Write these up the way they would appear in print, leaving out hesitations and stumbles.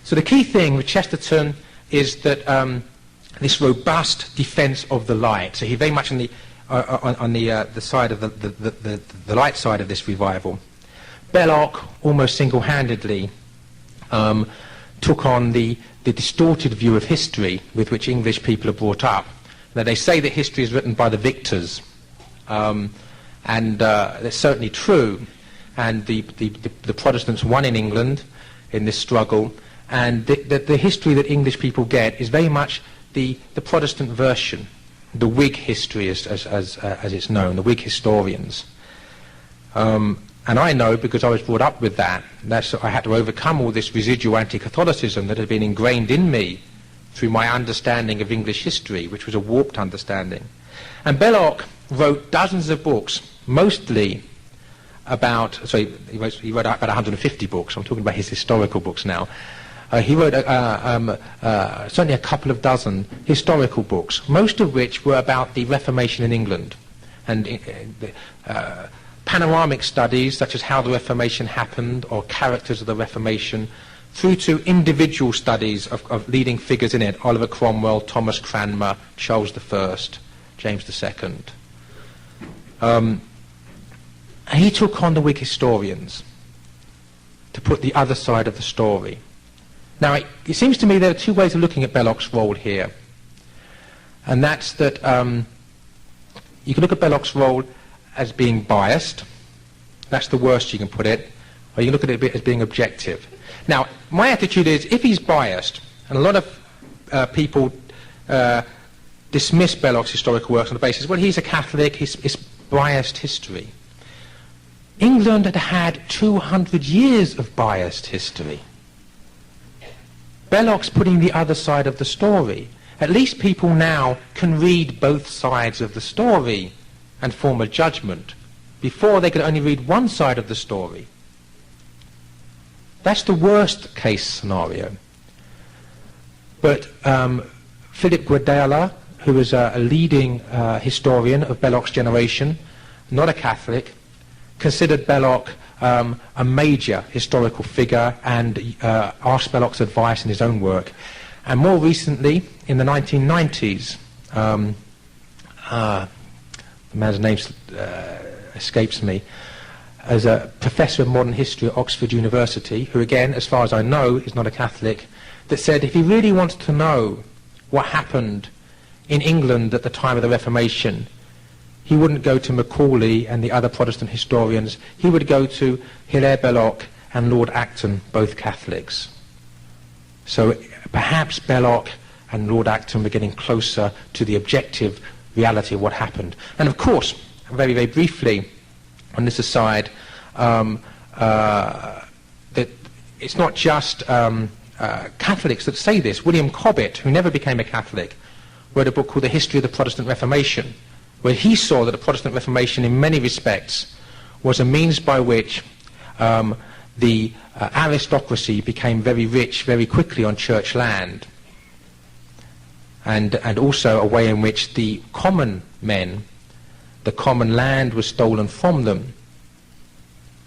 So the key thing with Chesterton is that this robust defence of the light. So he's very much on the side of the light side of this revival. Belloc almost single-handedly took on the distorted view of history with which English people are brought up. Now they say that history is written by the victors, and that's certainly true. And the Protestants won in England in this struggle, and the history that English people get is very much the Protestant version, the Whig history as it's known, the Whig historians. And I know, because I was brought up with that, I had to overcome all this residual anti-Catholicism that had been ingrained in me through my understanding of English history, which was a warped understanding. And Belloc wrote dozens of books, mostly about, he wrote about 150 books. I'm talking about his historical books now. He wrote certainly a couple of dozen historical books, most of which were about the Reformation in England, and panoramic studies such as how the Reformation happened or characters of the Reformation, through to individual studies of leading figures in it: Oliver Cromwell, Thomas Cranmer, Charles I, James II. He took on the Whig historians to put the other side of the story. Now, it seems to me there are two ways of looking at Belloc's role here. And that's that you can look at Belloc's role as being biased. That's the worst you can put it. Or you can look at it as being objective. Now, my attitude is, if he's biased, and a lot of people dismiss Belloc's historical works on the basis, well, he's a Catholic, it's biased history. England had had 200 years of biased history. Belloc's putting the other side of the story. At least people now can read both sides of the story and form a judgment. Before, they could only read one side of the story. That's the worst case scenario. But Philip Guadala, who was a leading historian of Belloc's generation, not a Catholic, considered Belloc a major historical figure and asked Belloc's advice in his own work. And more recently, in the 1990s, the man's name escapes me, as a professor of modern history at Oxford University, who again, as far as I know, is not a Catholic, that said if he really wants to know what happened in England at the time of the Reformation, he wouldn't go to Macaulay and the other Protestant historians. He would go to Hilaire Belloc and Lord Acton, both Catholics. So perhaps Belloc and Lord Acton were getting closer to the objective reality of what happened. And of course, very, very briefly, on this aside, that it's not just Catholics that say this. William Cobbett, who never became a Catholic, wrote a book called The History of the Protestant Reformation, where he saw that the Protestant Reformation in many respects was a means by which the aristocracy became very rich very quickly on church land, and also a way in which the common men, the common land was stolen from them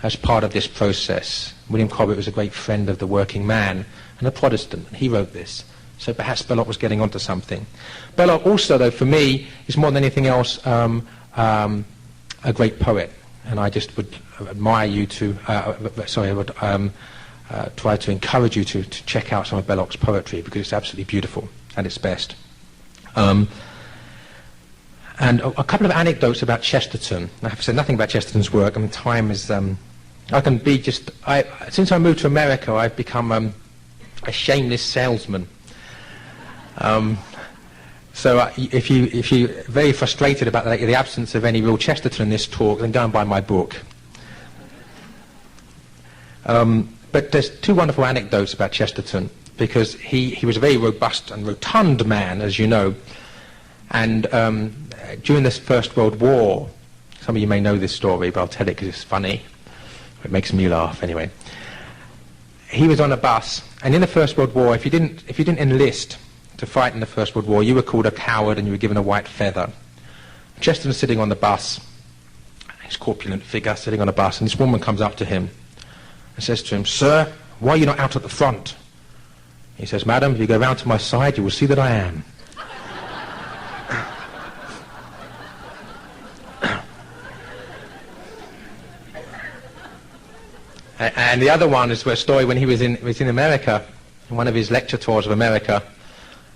as part of this process. William Cobbett was a great friend of the working man and a Protestant, and he wrote this. So perhaps Belloc was getting onto something. Belloc also, though, for me, is more than anything else a great poet. And I just would admire you to, I would try to encourage you to check out some of Belloc's poetry, because it's absolutely beautiful at its best. And a couple of anecdotes about Chesterton. I have said nothing about Chesterton's work. I mean, time is, I can be just, since I moved to America, I've become a shameless salesman. So if you're very frustrated about the absence of any real Chesterton in this talk, then go and buy my book. But there's two wonderful anecdotes about Chesterton, because he was a very robust and rotund man, as you know. And during this First World War, some of you may know this story, but I'll tell it because it's funny. It makes me laugh anyway. He was on a bus, and in the First World War, if you didn't enlist to fight in the First World War, you were called a coward and you were given a white feather. Chesterton was sitting on the bus, his corpulent figure sitting on a bus, and this woman comes up to him and says to him, "Sir, why are you not out at the front?" He says, "Madam, if you go round to my side, you will see that I am." And the other one is a story when he was in America, in one of his lecture tours of America,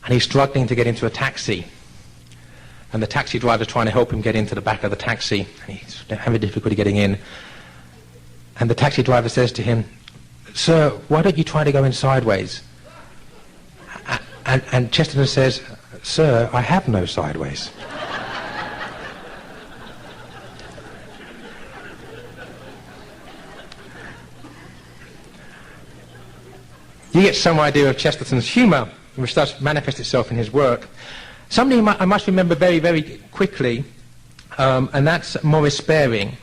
and he's struggling to get into a taxi. And the taxi driver's trying to help him get into the back of the taxi, and he's having difficulty getting in. And the taxi driver says to him, "Sir, why don't you try to go in sideways?" And Chesterton says, "Sir, I have no sideways." You get some idea of Chesterton's humour, which does manifest itself in his work. Somebody I must remember very, very quickly, and that's Maurice Baring,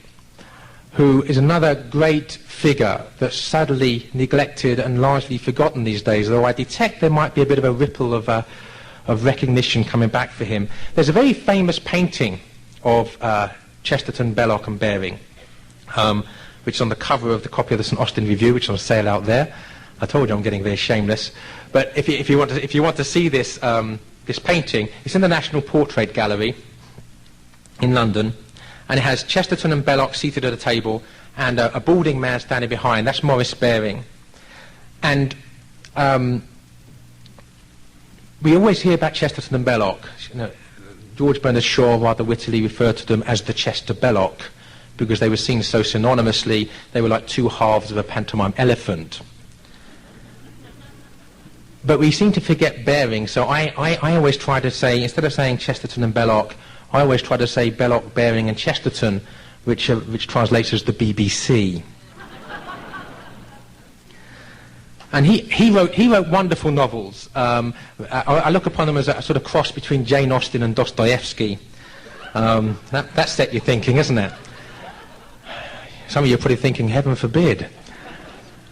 who is another great figure that's sadly neglected and largely forgotten these days, though I detect there might be a bit of a ripple of recognition coming back for him. There's a very famous painting of Chesterton, Belloc and Baring, which is on the cover of the copy of the St Austin Review, which is on sale out there. I told you I'm getting very shameless. But if you want to see this this painting, it's in the National Portrait Gallery in London, and it has Chesterton and Belloc seated at a table and a balding man standing behind. That's Maurice Baring. And we always hear about Chesterton and Belloc. You know, George Bernard Shaw rather wittily referred to them as the Chester Belloc, because they were seen so synonymously. They were like two halves of a pantomime elephant. But we seem to forget Baring, so I always try to say, instead of saying Chesterton and Belloc, I always try to say Belloc, Baring and Chesterton, which translates as the BBC. And he wrote wonderful novels. I look upon them as a sort of cross between Jane Austen and Dostoevsky. That set you thinking, isn't it? Some of you are probably thinking, heaven forbid.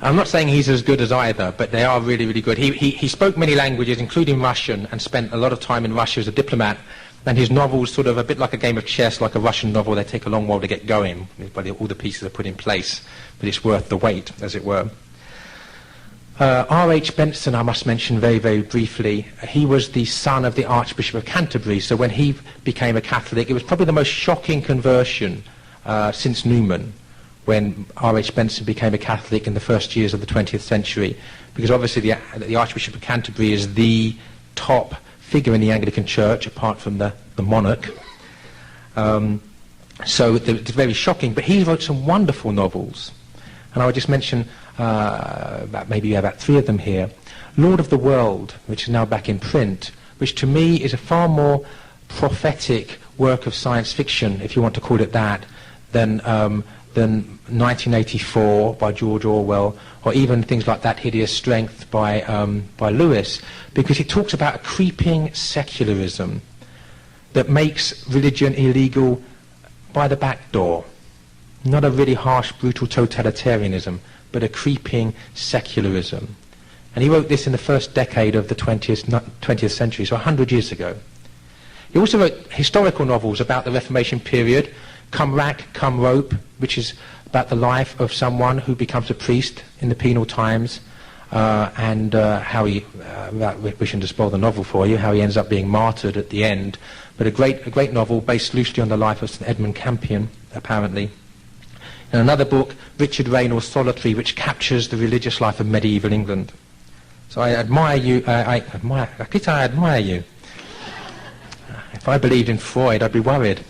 I'm not saying he's as good as either, but they are really, really good. He spoke many languages, including Russian, and spent a lot of time in Russia as a diplomat. And his novels, sort of a bit like a game of chess, like a Russian novel, they take a long while to get going, but all the pieces are put in place. But it's worth the wait, as it were. R.H. Benson, I must mention very, very briefly. He was the son of the Archbishop of Canterbury, so when he became a Catholic, it was probably the most shocking conversion since Newman, when R.H. Benson became a Catholic in the first years of the 20th century, because obviously the Archbishop of Canterbury is the top figure in the Anglican Church, apart from the monarch. So it's very shocking, but he wrote some wonderful novels. And I would just mention about three of them here. Lord of the World, which is now back in print, which to me is a far more prophetic work of science fiction, if you want to call it that, than 1984 by George Orwell, or even things like That Hideous Strength by Lewis, because it talks about a creeping secularism that makes religion illegal by the back door. Not a really harsh, brutal totalitarianism, but a creeping secularism. And he wrote this in the first decade of the 20th century, so 100 years ago. He also wrote historical novels about the Reformation period, Come Rack, Come Rope, which is about the life of someone who becomes a priest in the penal times, and how he, without wishing to spoil the novel for you, how he ends up being martyred at the end. But a great novel based loosely on the life of St Edmund Campion, apparently. And another book, Richard Raynolds' Solitary, which captures the religious life of medieval England. So I admire you. I admire you. If I believed in Freud, I'd be worried.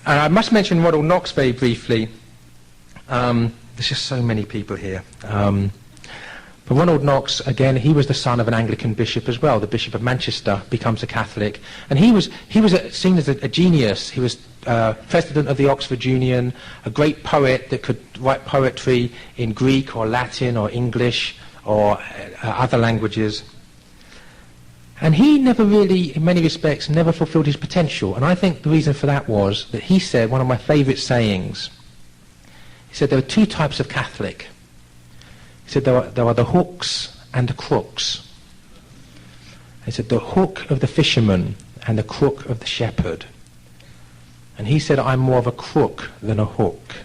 And I must mention Ronald Knox very briefly. There's just so many people here. But Ronald Knox, again, he was the son of an Anglican bishop as well. The Bishop of Manchester becomes a Catholic. And he was seen as a genius. He was president of the Oxford Union, a great poet that could write poetry in Greek or Latin or English or other languages. And he never really, in many respects, never fulfilled his potential. And I think the reason for that was that he said, one of my favourite sayings, he said there are two types of Catholic. He said there are the hooks and the crooks. He said the hook of the fisherman and the crook of the shepherd. And he said, I'm more of a crook than a hook.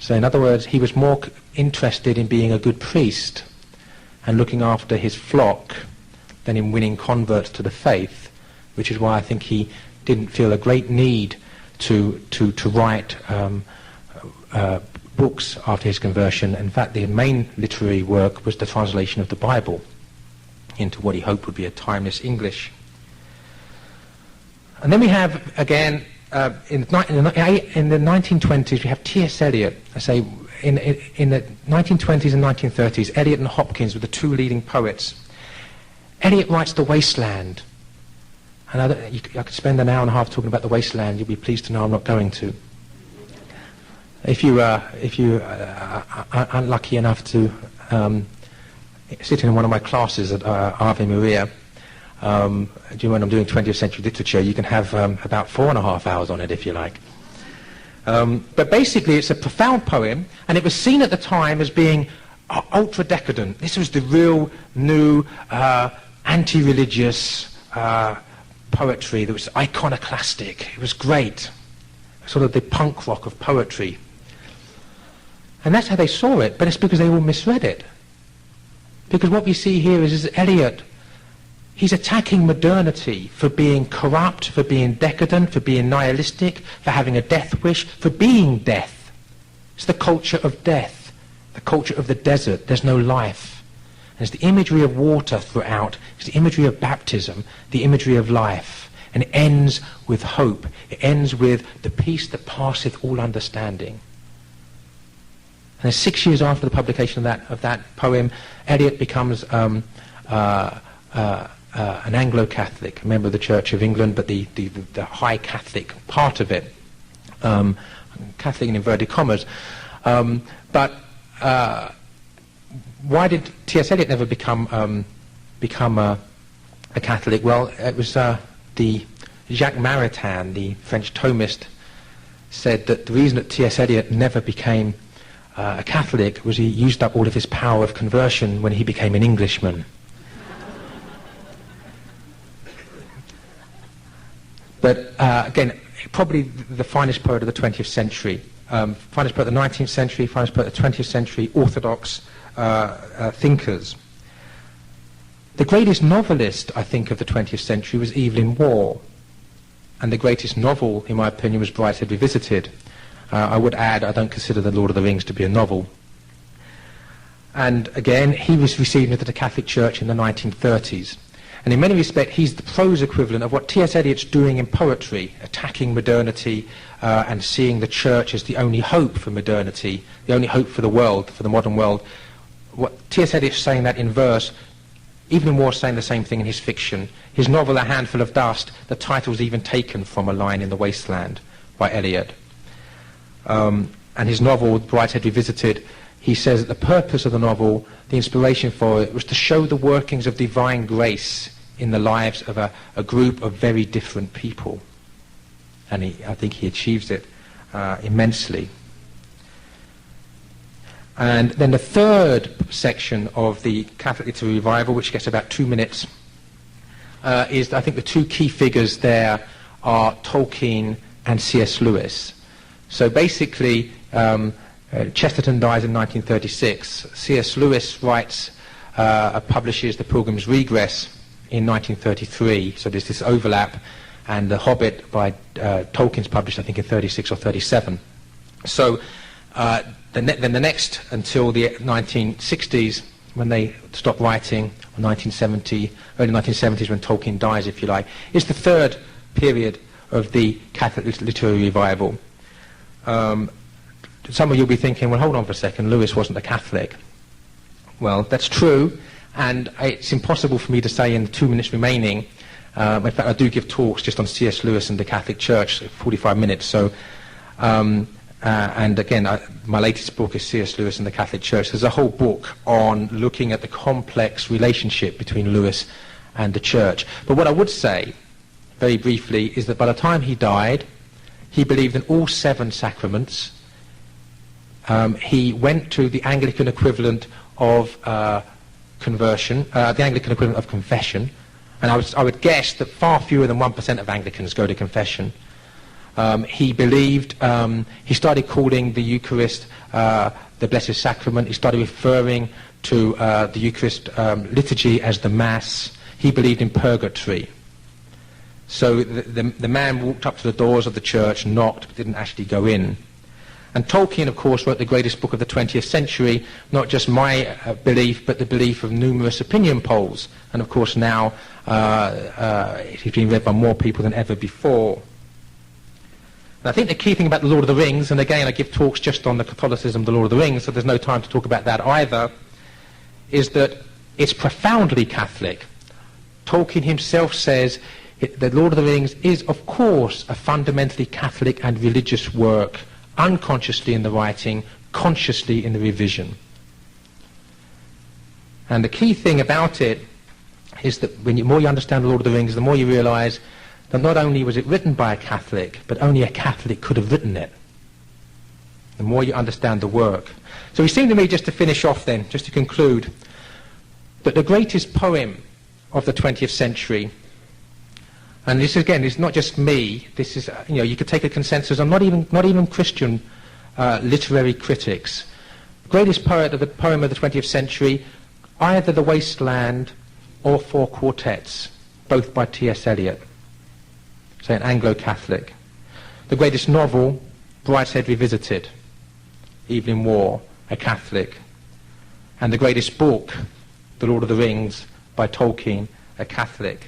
So in other words, he was more interested in being a good priest and looking after his flock than in winning converts to the faith, which is why I think he didn't feel a great need to write books after his conversion. In fact, the main literary work was the translation of the Bible into what he hoped would be a timeless English. And then we have, again, in the 1920s, we have T.S. Eliot. I say, in the 1920s and 1930s, Eliot and Hopkins were the two leading poets. Eliot writes The Wasteland. And I could spend an hour and a half talking about The Wasteland. You'll be pleased to know I'm not going to. If you are unlucky enough to sit in one of my classes at Ave Maria, when I'm doing 20th century literature, you can have about 4.5 hours on it if you like. But basically it's a profound poem, and it was seen at the time as being ultra decadent. This was the real new anti-religious poetry that was iconoclastic. It was great, sort of the punk rock of poetry. And that's how they saw it, but it's because they all misread it. Because what we see here is Eliot, he's attacking modernity for being corrupt, for being decadent, for being nihilistic, for having a death wish, for being death. It's the culture of death, the culture of the desert. There's no life. And it's the imagery of water throughout. It's the imagery of baptism, the imagery of life. And it ends with hope. It ends with the peace that passeth all understanding. And 6 years after the publication of that poem, Eliot becomes an Anglo-Catholic, a member of the Church of England, but the high Catholic part of it, Catholic in inverted commas. But why did T.S. Eliot never become a Catholic? Well, it was the Jacques Maritain, the French Thomist, said that the reason that T.S. Eliot never became a Catholic was he used up all of his power of conversion when he became an Englishman. But again, probably the finest poet of the 20th century, finest poet of the 19th century, finest poet of the 20th century, orthodox thinkers. The greatest novelist, I think, of the 20th century was Evelyn Waugh. And the greatest novel, in my opinion, was Brideshead Revisited. I would add, I don't consider The Lord of the Rings to be a novel. And again, he was received into the Catholic Church in the 1930s. And in many respects, he's the prose equivalent of what T.S. Eliot's doing in poetry, attacking modernity and seeing the church as the only hope for modernity, the only hope for the world, for the modern world. What T.S. Eliot's saying that in verse, Evelyn Waugh's saying the same thing in his fiction. His novel, A Handful of Dust, the title's even taken from a line in The Wasteland by Eliot. And his novel, Brideshead Revisited, he says that the purpose of the novel, the inspiration for it, was to show the workings of divine grace in the lives of a group of very different people. And I think he achieves it immensely. And then the third section of the Catholic Literary Revival, which gets about 2 minutes, is, I think, the two key figures there are Tolkien and C.S. Lewis. So basically, Chesterton dies in 1936. C.S. Lewis publishes The Pilgrim's Regress in 1933. So there's this overlap, and The Hobbit by Tolkien's published, I think, in 36 or 37. So then the next, until the 1960s, when they stopped writing, or early 1970s, when Tolkien dies, if you like, is the third period of the Catholic Literary Revival. Some of you will be thinking, well, hold on for a second, Lewis wasn't a Catholic. Well, that's true, and it's impossible for me to say in the 2 minutes remaining. In fact, I do give talks just on C.S. Lewis and the Catholic Church, 45 minutes. So, and again, my latest book is C.S. Lewis and the Catholic Church. There's a whole book on looking at the complex relationship between Lewis and the Church. But what I would say, very briefly, is that by the time he died, he believed in all 7 sacraments. He went to the Anglican equivalent of conversion, the Anglican equivalent of confession, and I would guess that far fewer than 1% of Anglicans go to confession. He believed, he started calling the Eucharist the Blessed Sacrament. He started referring to the Eucharist liturgy as the Mass. He believed in purgatory. So the man walked up to the doors of the church, knocked, but didn't actually go in. And Tolkien, of course, wrote the greatest book of the 20th century, not just my belief, but the belief of numerous opinion polls. And of course now it's been read by more people than ever before. And I think the key thing about the Lord of the Rings, and again I give talks just on the Catholicism of the Lord of the Rings, so there's no time to talk about that either, is that it's profoundly Catholic. Tolkien himself says the Lord of the Rings is, of course, a fundamentally Catholic and religious work, unconsciously in the writing, consciously in the revision. And the key thing about it is that the more you understand the Lord of the Rings, the more you realise that not only was it written by a Catholic, but only a Catholic could have written it. The more you understand the work. So it seemed to me, just to finish off then, just to conclude, that the greatest poem of the 20th century, and this again is not just me, this is, you could take a consensus on not even Christian literary critics. The greatest poem of the 20th century, either The Wasteland or Four Quartets, both by T.S. Eliot, so an Anglo-Catholic. The greatest novel, Brideshead Revisited, Evelyn Waugh, a Catholic. And the greatest book, The Lord of the Rings, by Tolkien, a Catholic.